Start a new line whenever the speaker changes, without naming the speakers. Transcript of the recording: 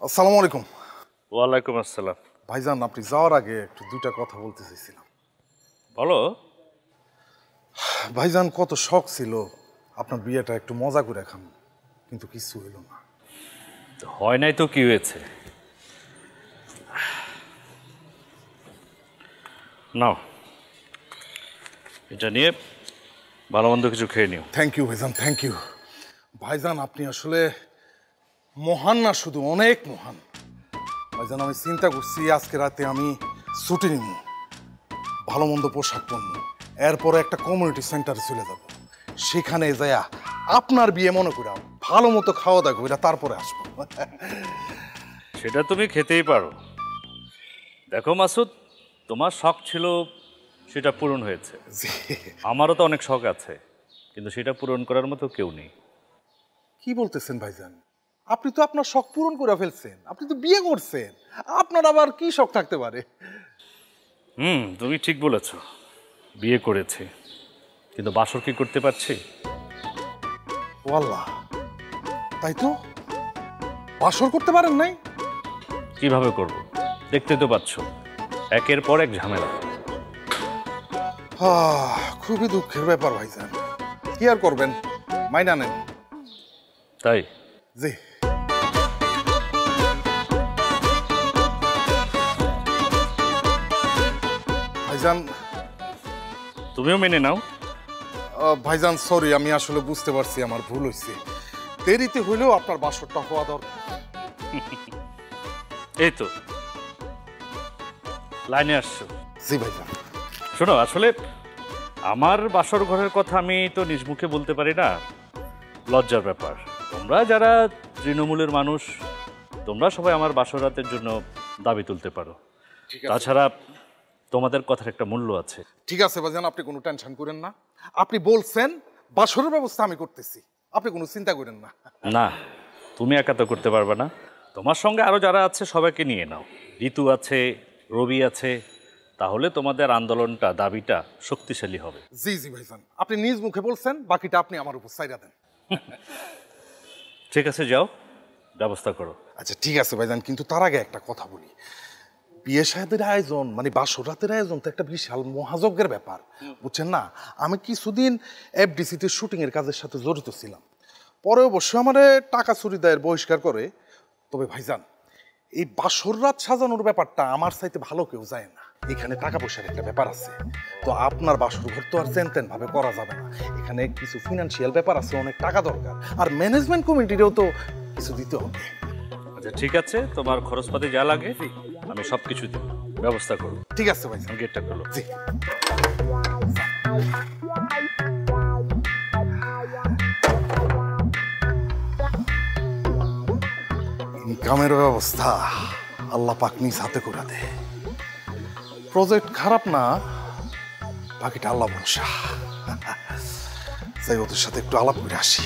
আসসালামু আলাইকুম।
ওয়ালাইকুম আসসালাম।
ভাইজান, আপনি যাওয়ার আগে একটু দুইটা কথা বলতে চাইছিলাম।
বলো।
ভাইজান, কত শখ ছিল আপনার বিয়েটা একটু মজা করে খান, কিন্তু কিছু হইল না।
হয় নাই তো কি হয়েছে? নাও, এটা নিয়ে ভালো মন্দ কিছু খেয়ে নিও।
থ্যাংক ইউ ভাইজান, থ্যাংক ইউ। ভাইজান, আপনি আসলে মহান না, শুধু অনেক মহান। ভাইজান, আমি চিন্তা করছি আজকে রাতে আমি ছুটি নিব, ভালো মন্দ পোশাক পরব, এরপরে একটা কমিউনিটি সেন্টারে চলে যাব। সেখানে যাইয়া আপনার বিয়ে মনে করে ভালো মতো খাওয়া দাওয়া করে তারপরে আসবো।
সেটা তুমি খেতেই পারো। দেখো মাসুদ, তোমার শখ ছিল, সেটা পূরণ হয়েছে। আমারও তো অনেক শখ আছে, কিন্তু সেটা পূরণ করার মতো কেউ নেই।
কি বলতেছেন ভাইজান? আপনি তো আপনার শখ পূরণ করে ফেলছেন, আপনি তো বিয়ে করছেন, আপনার আবার কি শখ থাকতে পারে?
তুমি ঠিক বলেছ, বিয়ে করেছি, কিন্তু বাসর কি করতে পারছি?
ওয়াল্লাহ, তাই তো, বাসর করতে পারেন নাই?
কিভাবে করব? দেখতে তো পাচ্ছ, একের পর এক ঝামেলা।
খুবই দুঃখের ব্যাপার ভাইজান, কি আর করবেন, মাইনা নেন।
তাই?
জি। ভাইজান,
তুমিও মেনে নাও।
ভাইজান সরি, আমি আসলে বুঝতে পারছি আমার ভুল হয়েছে। দেরিতে হইলেও আপনার বাসরটা হওয়া দরকার।
এই তো লাইনে আসছো।
জি ভাইজান।
শোনো, আসলে আমার বাসর ঘরের কথা আমি তো নিজ মুখে বলতে পারি না, লজ্জার ব্যাপার। তোমরা যারা তৃণমূলের মানুষ, তোমরা সবাই আমার বাসর রাতের জন্য দাবি তুলতে পারো। তাছাড়া তোমাদের কথার একটা মূল্য আছে।
ঠিক আছে ভাইজান, আপনি কোনো টেনশন করেন না, আপনি বলছেন বাসরের ব্যবস্থা আমি করতেছি, আপনি কোনো চিন্তা করেন না।
না, তুমি একা তো করতে পারবে না, তোমার সঙ্গে আরো যারা আছে সবাইকে নিয়ে নাও। ঋতু আছে, রবি আছে, তাহলে তোমাদের আন্দোলনটা, দাবিটা শক্তিশালী হবে।
জি জি ভাইজান, আপনি নিজ মুখে বলছেন, বাকিটা আপনি আমার উপর ছাইড়া দেন।
ঠিক আছে, যাও ব্যবস্থা করো।
আচ্ছা ঠিক আছে ভাইজান, কিন্তু তার আগে একটা কথা বলি। বিয়ে শাদীর আয়োজন মানে বাসর রাতের আয়োজন তো একটা বিশাল মহাযজ্ঞের ব্যাপার, বুঝছেন না? আমি কিছুদিন এফডিসিতে শুটিং এর কাজের সাথে জড়িত ছিলাম, পরে অবশ্য আমার টাকা চুরি দায়ের বহিষ্কার করে। তবে ভাইজান, এই বাসর রাত সাজানোর ব্যাপারটা আমার চাইতে ভালো কেউ যায় না। এখানে টাকা পয়সার একটা ব্যাপার আছে, তো আপনার বাসর ঘর তো আর চেন ভাবে করা যাবে না, এখানে কিছু ফিনান্সিয়াল ব্যাপার আছে, অনেক টাকা দরকার, আর ম্যানেজমেন্ট কমিটিরও তো কিছু দিতে হবে।
আচ্ছা ঠিক আছে, তোমার খরচপাতি যা লাগে আমি সব কিছু দেব, ব্যবস্থা করব।
ঠিক আছে ভাই,
গেটটা করলো।
জি। ইনকামের ব্যবস্থা আল্লাহ পাক নিজ হাতে করে দে। প্রজেক্ট খারাপ না, বাকিটা আল্লাহ ভরসা। যাই, ওদের সাথে একটু আলাপ করে আসি।